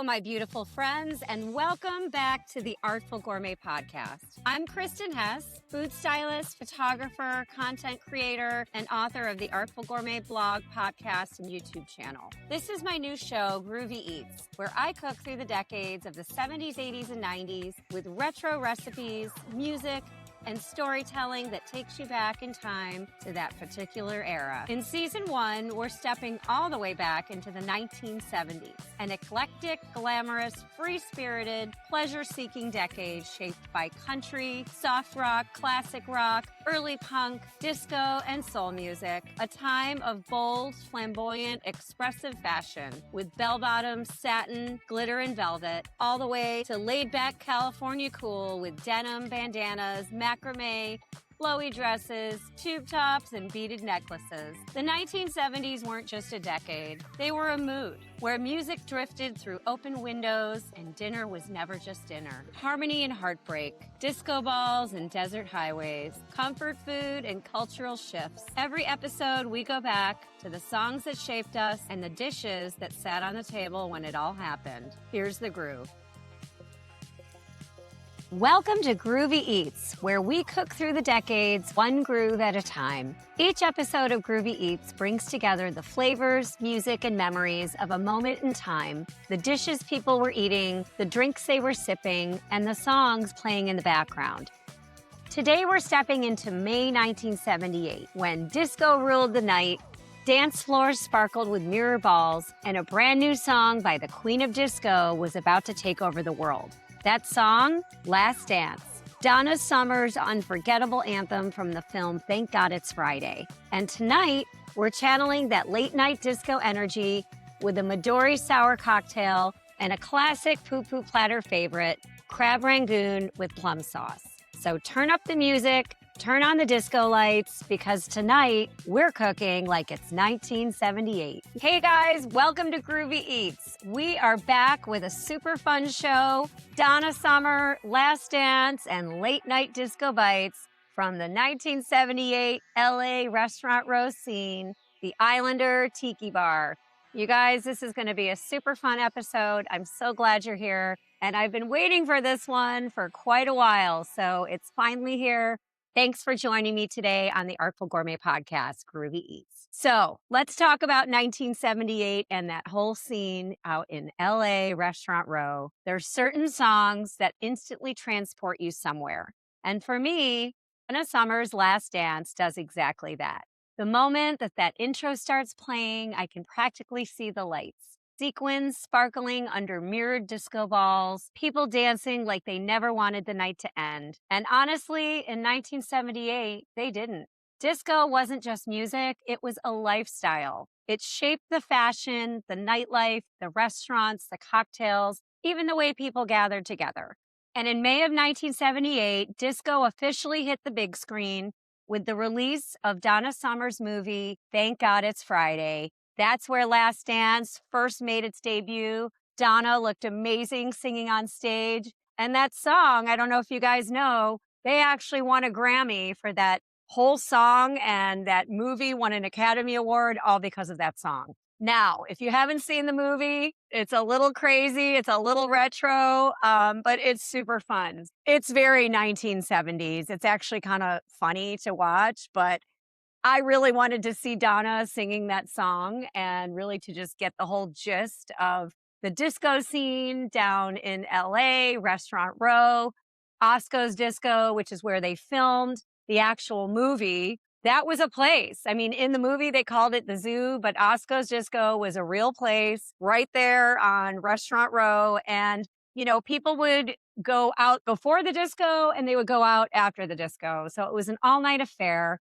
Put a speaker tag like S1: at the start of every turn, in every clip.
S1: my beautiful friends, and welcome back to the Artful Gourmet Podcast. I'm Kristen Hess, food stylist, photographer, content creator, and author of the Artful Gourmet blog, podcast, and YouTube channel. This is my new show, Groovy Eats, where I cook through the decades of the 70s, 80s, and 90s with retro recipes, music, and storytelling that takes you back in time to that particular era. In season 1, we're stepping all the way back into the 1970s, an eclectic, glamorous, free-spirited, pleasure-seeking decade shaped by country, soft rock, classic rock, early punk, disco, and soul music, a time of bold, flamboyant, expressive fashion with bell-bottoms, satin, glitter, and velvet, all the way to laid-back California cool with denim, bandanas, macrame, flowy dresses, tube tops, and beaded necklaces. The 1970s weren't just a decade. They were a mood where music drifted through open windows and dinner was never just dinner. Harmony and heartbreak, disco balls and desert highways, comfort food and cultural shifts. Every episode, we go back to the songs that shaped us and the dishes that sat on the table when it all happened. Here's the groove. Welcome to Groovy Eats, where we cook through the decades, one groove at a time. Each episode of Groovy Eats brings together the flavors, music, and memories of a moment in time, the dishes people were eating, the drinks they were sipping, and the songs playing in the background. Today we're stepping into May 1978, when disco ruled the night, dance floors sparkled with mirror balls, and a brand new song by the Queen of Disco was about to take over the world. That song, Last Dance, Donna Summer's unforgettable anthem from the film Thank God It's Friday. And tonight, we're channeling that late-night disco energy with a Midori sour cocktail and a classic poo-poo platter favorite, crab rangoon with plum sauce. So turn up the music, turn on the disco lights, because tonight we're cooking like it's 1978. Hey guys, welcome to Groovy Eats. We are back with a super fun show, Donna Summer, Last Dance, and Late Night Disco Bites from the 1978 LA Restaurant Row scene, the Islander Tiki Bar. You guys, this is going to be a super fun episode. I'm so glad you're here. And I've been waiting for this one for quite a while, so it's finally here. Thanks for joining me today on the Artful Gourmet Podcast, Groovy Eats. So let's talk about 1978 and that whole scene out in LA Restaurant Row. There's certain songs that instantly transport you somewhere. And for me, Donna Summer's Last Dance does exactly that. The moment that intro starts playing, I can practically see the lights. Sequins sparkling under mirrored disco balls, people dancing like they never wanted the night to end. And honestly, in 1978, they didn't. Disco wasn't just music, it was a lifestyle. It shaped the fashion, the nightlife, the restaurants, the cocktails, even the way people gathered together. And in May of 1978, disco officially hit the big screen with the release of Donna Summer's movie, Thank God It's Friday. That's where Last Dance first made its debut. Donna looked amazing singing on stage. And that song, I don't know if you guys know, they actually won a Grammy for that whole song, and that movie won an Academy Award all because of that song. Now, if you haven't seen the movie, it's a little crazy, it's a little retro, but it's super fun. It's very 1970s. It's actually kind of funny to watch, but I really wanted to see Donna singing that song and really to just get the whole gist of the disco scene down in LA, Restaurant Row, Osko's Disco, which is where they filmed the actual movie. That was a place. I mean, in the movie, they called it the zoo, but Osko's Disco was a real place right there on Restaurant Row. And, you know, people would go out before the disco and they would go out after the disco. So it was an all-night affair.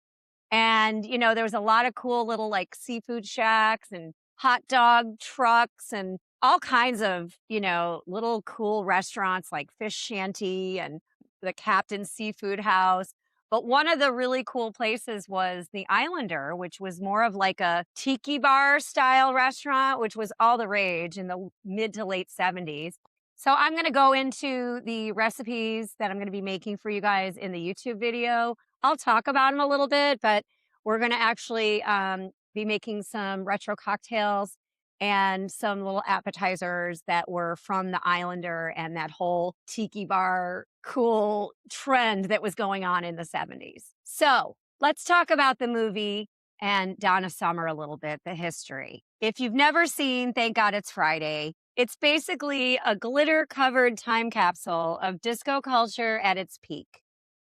S1: And, you know, there was a lot of cool little like seafood shacks and hot dog trucks and all kinds of, you know, little cool restaurants like Fish Shanty and the Captain Seafood House. But one of the really cool places was the Islander, which was more of like a tiki bar style restaurant, which was all the rage in the mid to late 70s. So I'm going to go into the recipes that I'm going to be making for you guys in the YouTube video. I'll talk about them a little bit, but we're going to actually be making some retro cocktails and some little appetizers that were from the Islander and that whole tiki bar cool trend that was going on in the 70s. So let's talk about the movie and Donna Summer a little bit, the history. If you've never seen Thank God It's Friday, it's basically a glitter covered time capsule of disco culture at its peak.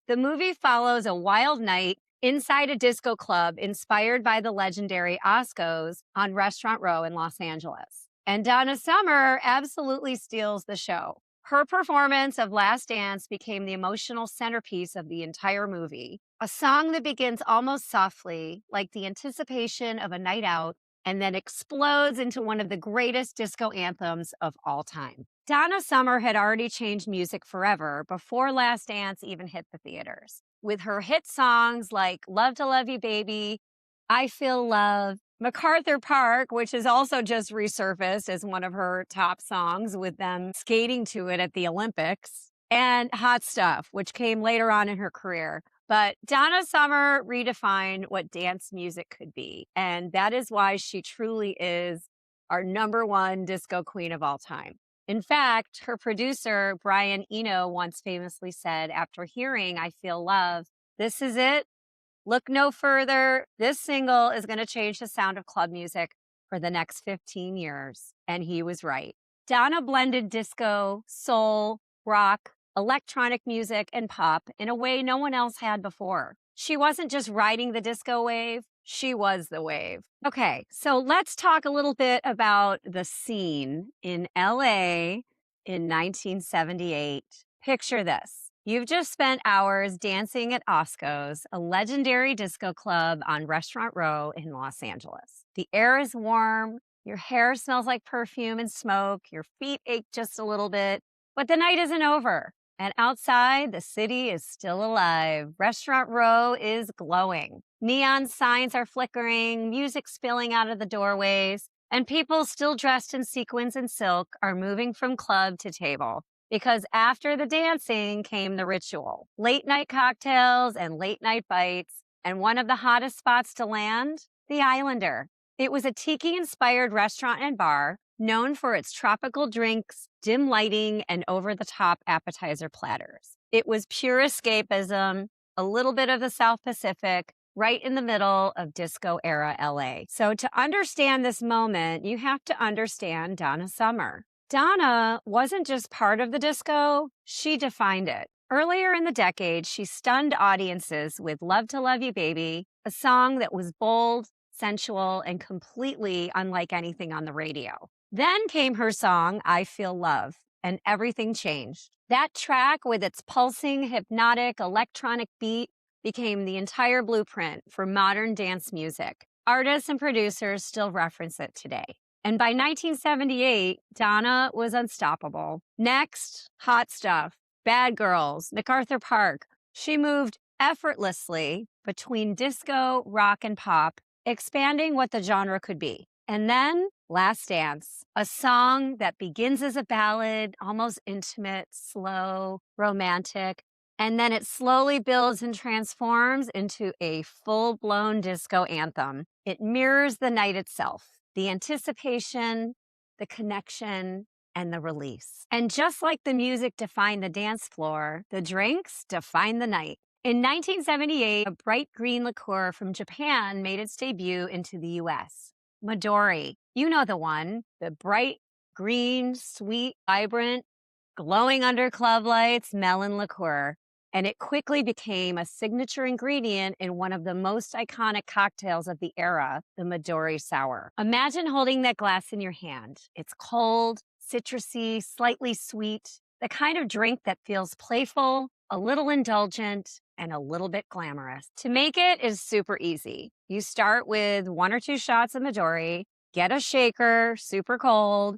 S1: The movie follows a wild night inside a disco club inspired by the legendary Osko's on Restaurant Row in Los Angeles. And Donna Summer absolutely steals the show. Her performance of Last Dance became the emotional centerpiece of the entire movie, a song that begins almost softly, like the anticipation of a night out, and then explodes into one of the greatest disco anthems of all time. Donna Summer had already changed music forever before Last Dance even hit the theaters. With her hit songs like Love to Love You Baby, I Feel Love, MacArthur Park, which has also just resurfaced as one of her top songs with them skating to it at the Olympics, and Hot Stuff, which came later on in her career. But Donna Summer redefined what dance music could be. And that is why she truly is our number one disco queen of all time. In fact, her producer, Brian Eno, once famously said after hearing I Feel Love, "This is it. Look no further. This single is going to change the sound of club music for the next 15 years. And he was right. Donna blended disco, soul, rock, electronic music, and pop in a way no one else had before. She wasn't just riding the disco wave, she was the wave. Okay, so let's talk a little bit about the scene in LA in 1978. Picture this. You've just spent hours dancing at Osko's, a legendary disco club on Restaurant Row in Los Angeles. The air is warm, your hair smells like perfume and smoke, your feet ache just a little bit, but the night isn't over. And outside, the city is still alive. Restaurant Row is glowing. Neon signs are flickering, music spilling out of the doorways, and people still dressed in sequins and silk are moving from club to table. Because after the dancing came the ritual. Late night cocktails and late night bites. And one of the hottest spots to land, the Islander. It was a tiki-inspired restaurant and bar known for its tropical drinks, dim lighting, and over-the-top appetizer platters. It was pure escapism, a little bit of the South Pacific, right in the middle of disco-era LA. So to understand this moment, you have to understand Donna Summer. Donna wasn't just part of the disco, she defined it. Earlier in the decade, she stunned audiences with Love to Love You Baby, a song that was bold, sensual, and completely unlike anything on the radio. Then came her song, I Feel Love, and everything changed. That track, with its pulsing, hypnotic, electronic beat, became the entire blueprint for modern dance music. Artists and producers still reference it today. And by 1978, Donna was unstoppable. Next, Hot Stuff, Bad Girls, MacArthur Park. She moved effortlessly between disco, rock, and pop, expanding what the genre could be. And then Last Dance, a song that begins as a ballad, almost intimate, slow, romantic, and then it slowly builds and transforms into a full-blown disco anthem. It mirrors the night itself. The anticipation, the connection, and the release. And just like the music defined the dance floor, the drinks defined the night. In 1978, a bright green liqueur from Japan made its debut into the U.S. Midori, you know the one, the bright, green, sweet, vibrant, glowing under club lights, melon liqueur. And it quickly became a signature ingredient in one of the most iconic cocktails of the era, the Midori Sour. Imagine holding that glass in your hand. It's cold, citrusy, slightly sweet, the kind of drink that feels playful, a little indulgent, and a little bit glamorous. To make it is super easy. You start with 1 or 2 shots of Midori, get a shaker, super cold,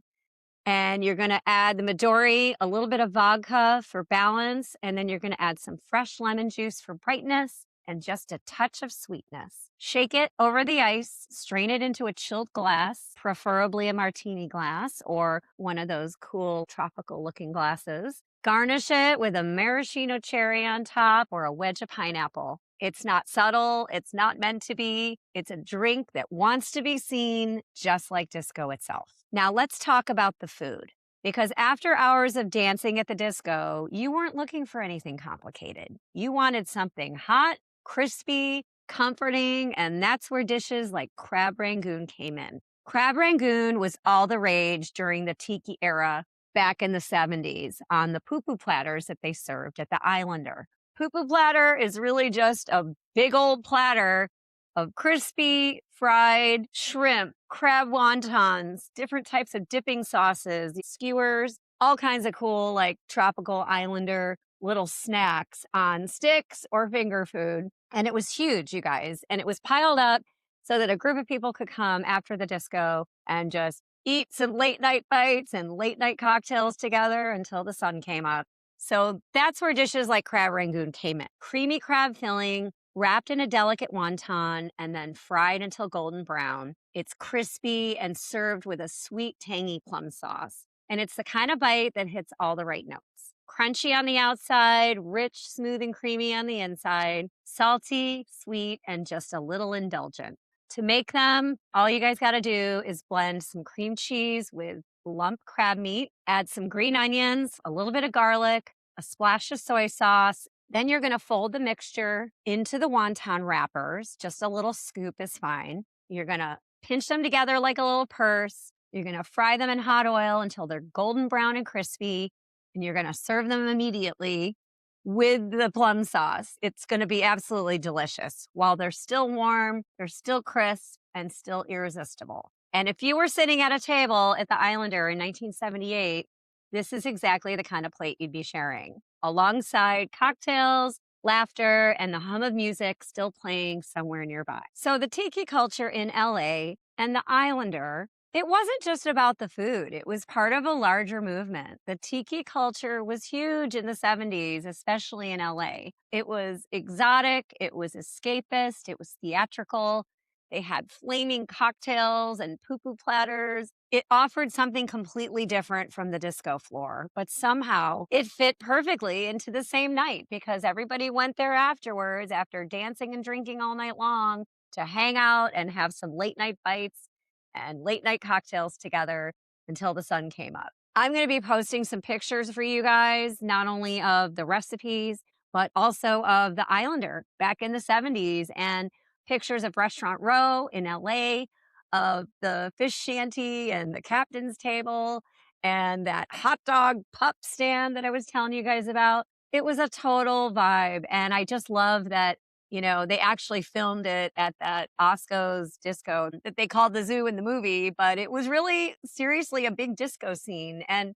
S1: and you're going to add the Midori, a little bit of vodka for balance, and then you're going to add some fresh lemon juice for brightness and just a touch of sweetness. Shake it over the ice, strain it into a chilled glass, preferably a martini glass or one of those cool tropical looking glasses. Garnish it with a maraschino cherry on top or a wedge of pineapple. It's not subtle. It's not meant to be. It's a drink that wants to be seen, just like disco itself. Now, let's talk about the food. Because after hours of dancing at the disco, you weren't looking for anything complicated. You wanted something hot, crispy, comforting, and that's where dishes like crab rangoon came in. Crab rangoon was all the rage during the tiki era back in the 70s on the poo-poo platters that they served at the Islander. Poo-poo platter is really just a big old platter of crispy fried shrimp, crab wontons, different types of dipping sauces, skewers, all kinds of cool, like tropical islander little snacks on sticks or finger food. And it was huge, you guys. And it was piled up so that a group of people could come after the disco and just eat some late night bites and late night cocktails together until the sun came up. So that's where dishes like crab rangoon came in. Creamy crab filling, wrapped in a delicate wonton, and then fried until golden brown. It's crispy and served with a sweet, tangy plum sauce. And it's the kind of bite that hits all the right notes. Crunchy on the outside, rich, smooth, and creamy on the inside, salty, sweet, and just a little indulgent. To make them, all you guys got to do is blend some cream cheese with lump crab meat, add some green onions, a little bit of garlic, a splash of soy sauce. Then you're going to fold the mixture into the wonton wrappers. Just a little scoop is fine. You're going to pinch them together like a little purse. You're going to fry them in hot oil until they're golden brown and crispy. And you're going to serve them immediately with the plum sauce. It's going to be absolutely delicious. While they're still warm, they're still crisp and still irresistible. And if you were sitting at a table at the Islander in 1978, this is exactly the kind of plate you'd be sharing, alongside cocktails, laughter, and the hum of music still playing somewhere nearby. So the tiki culture in LA and the Islander, it wasn't just about the food. It was part of a larger movement. The tiki culture was huge in the 70s, especially in LA. It was exotic, it was escapist, it was theatrical. They had flaming cocktails and poo-poo platters. It offered something completely different from the disco floor, but somehow it fit perfectly into the same night because everybody went there afterwards after dancing and drinking all night long to hang out and have some late night bites and late night cocktails together until the sun came up. I'm going to be posting some pictures for you guys, not only of the recipes, but also of the Islander back in the 70s and pictures of Restaurant Row in LA, of the fish shanty and the captain's table, and that hot dog pup stand that I was telling you guys about. It was a total vibe. And I just love that, they actually filmed it at that Osko's disco that they called the zoo in the movie, but it was really seriously a big disco scene. And,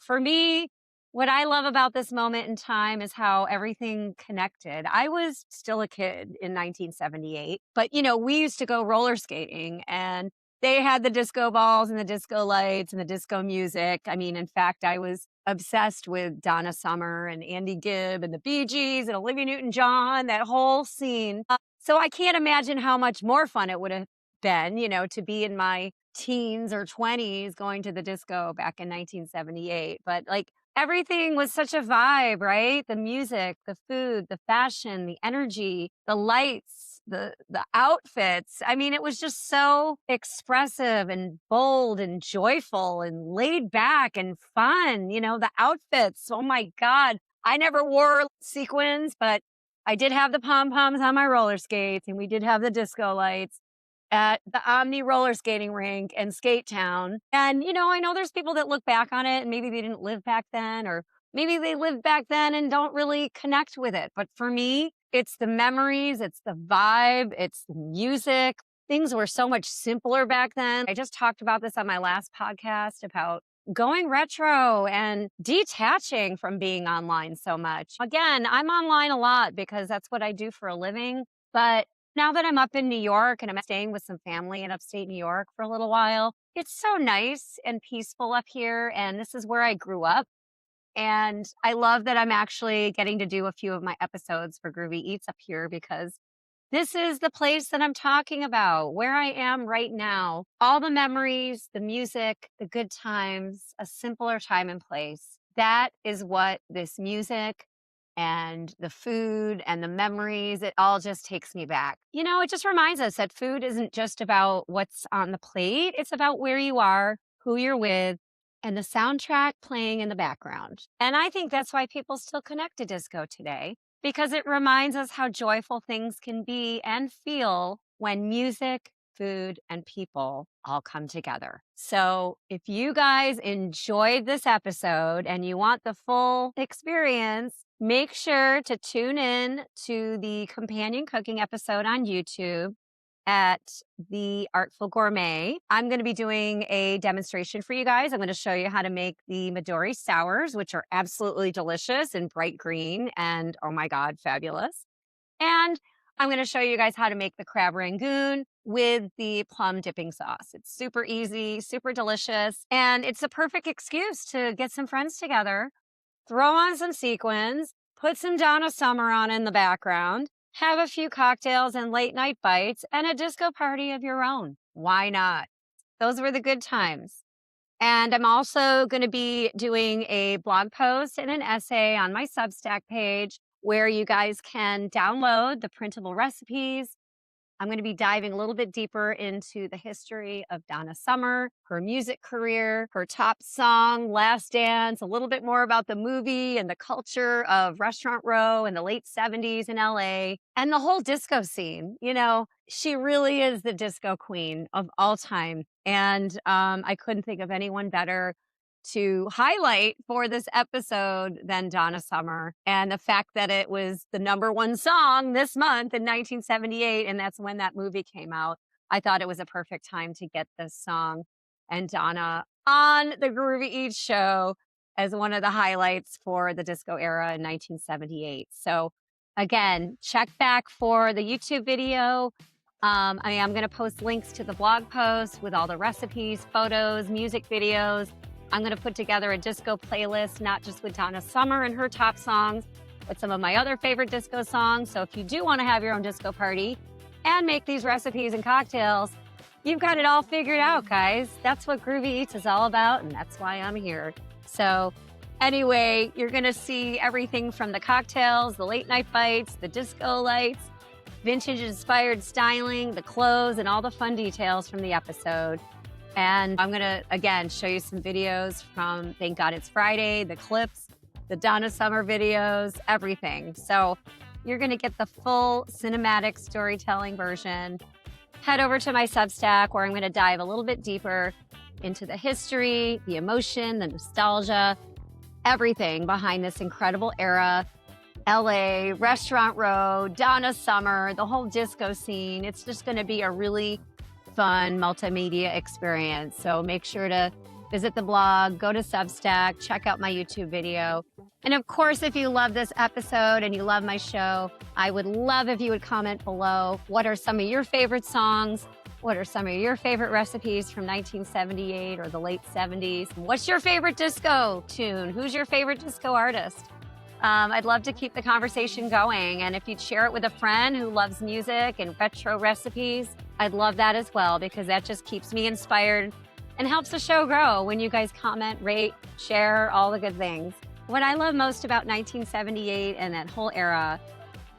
S1: for me, what I love about this moment in time is how everything connected. I was still a kid in 1978, but we used to go roller skating and they had the disco balls and the disco lights and the disco music. I mean, in fact, I was obsessed with Donna Summer and Andy Gibb and the Bee Gees and Olivia Newton-John, that whole scene. So I can't imagine how much more fun it would have been, to be in my teens or 20s going to the disco back in 1978. But everything was such a vibe, right? The music, the food, the fashion, the energy, the lights, the outfits. I mean, it was just so expressive and bold and joyful and laid back and fun. The outfits. Oh my God. I never wore sequins, but I did have the pom-poms on my roller skates and we did have the disco lights at the Omni roller skating rink and Skate Town. And, I know there's people that look back on it and maybe they didn't live back then, or maybe they lived back then and don't really connect with it. But for me, it's the memories, it's the vibe, it's the music. Things were so much simpler back then. I just talked about this on my last podcast about going retro and detaching from being online so much. Again, I'm online a lot because that's what I do for a living. But now that I'm up in New York and I'm staying with some family in upstate New York for a little while, it's so nice and peaceful up here. And this is where I grew up. And I love that I'm actually getting to do a few of my episodes for Groovy Eats up here because this is the place that I'm talking about, where I am right now. All the memories, the music, the good times, a simpler time and place. That is what this music, and the food and the memories. It all just takes me back. It just reminds us that food isn't just about what's on the plate, it's about where you are, who you're with, and the soundtrack playing in the background. And I think that's why people still connect to disco today, because it reminds us how joyful things can be and feel when music, food, and people all come together. So if you guys enjoyed this episode and you want the full experience, make sure to tune in to the companion cooking episode on YouTube at The Artful Gourmet. I'm going to be doing a demonstration for you guys. I'm going to show you how to make the Midori sours, which are absolutely delicious and bright green and, oh my God, fabulous. And I'm going to show you guys how to make the crab rangoon with the plum dipping sauce. It's super easy, super delicious, and it's a perfect excuse to get some friends together, throw on some sequins, put some Donna Summer on in the background, have a few cocktails and late night bites, and a disco party of your own. Why not? Those were the good times. And I'm also going to be doing a blog post and an essay on my Substack page where you guys can download the printable recipes. I'm going to be diving a little bit deeper into the history of Donna Summer, her music career, her top song, Last Dance, a little bit more about the movie and the culture of Restaurant Row in the late 70s in LA, and the whole disco scene. She really is the disco queen of all time. And I couldn't think of anyone better to highlight for this episode than Donna Summer, and the fact that it was the #1 song this month in 1978, and that's when that movie came out. I thought it was a perfect time to get this song and Donna on the Groovy Eats show as one of the highlights for the disco era in 1978. So again, check back for the YouTube video. I'm going to post links to the blog post with all the recipes, photos, music videos. I'm going to put together a disco playlist, not just with Donna Summer and her top songs, but some of my other favorite disco songs. So if you do want to have your own disco party and make these recipes and cocktails, you've got it all figured out, guys. That's what Groovy Eats is all about, and that's why I'm here. So anyway, you're going to see everything from the cocktails, the late night bites, the disco lights, vintage-inspired styling, the clothes, and all the fun details from the episode. And I'm going to, again, show you some videos from Thank God It's Friday, the clips, the Donna Summer videos, everything. So you're going to get the full cinematic storytelling version. Head over to my Substack where I'm going to dive a little bit deeper into the history, the emotion, the nostalgia, everything behind this incredible era. LA, Restaurant Row, Donna Summer, the whole disco scene. It's just going to be a really fun multimedia experience. So make sure to visit the blog, go to Substack, check out my YouTube video. And of course, if you love this episode and you love my show, I would love if you would comment below. What are some of your favorite songs? What are some of your favorite recipes from 1978 or the late 70s? What's your favorite disco tune? Who's your favorite disco artist? I'd love to keep the conversation going. And if you'd share it with a friend who loves music and retro recipes, I'd love that as well, because that just keeps me inspired and helps the show grow when you guys comment, rate, share, all the good things. What I love most about 1978 and that whole era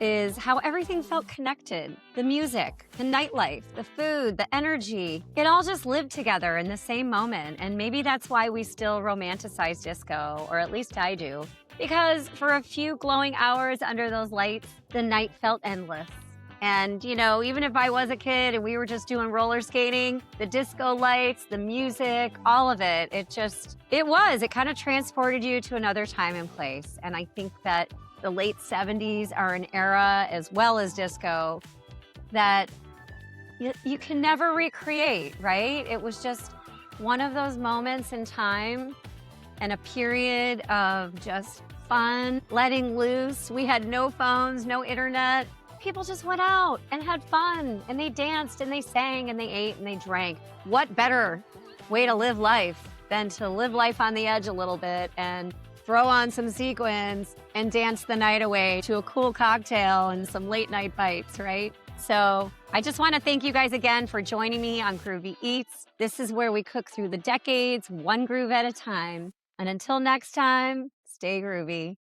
S1: is how everything felt connected. The music, the nightlife, the food, the energy, it all just lived together in the same moment. And maybe that's why we still romanticize disco, or at least I do. Because for a few glowing hours under those lights, the night felt endless. And, even if I was a kid and we were just doing roller skating, the disco lights, the music, all of it, it kind of transported you to another time and place. And I think that the late 70s are an era, as well as disco, that you can never recreate, right? It was just one of those moments in time and a period of just fun, letting loose. We had no phones, no internet. People just went out and had fun, and they danced and they sang and they ate and they drank. What better way to live life than to live life on the edge a little bit and throw on some sequins and dance the night away to a cool cocktail and some late night bites, right? So I just want to thank you guys again for joining me on Groovy Eats. This is where we cook through the decades, one groove at a time. And until next time, stay groovy.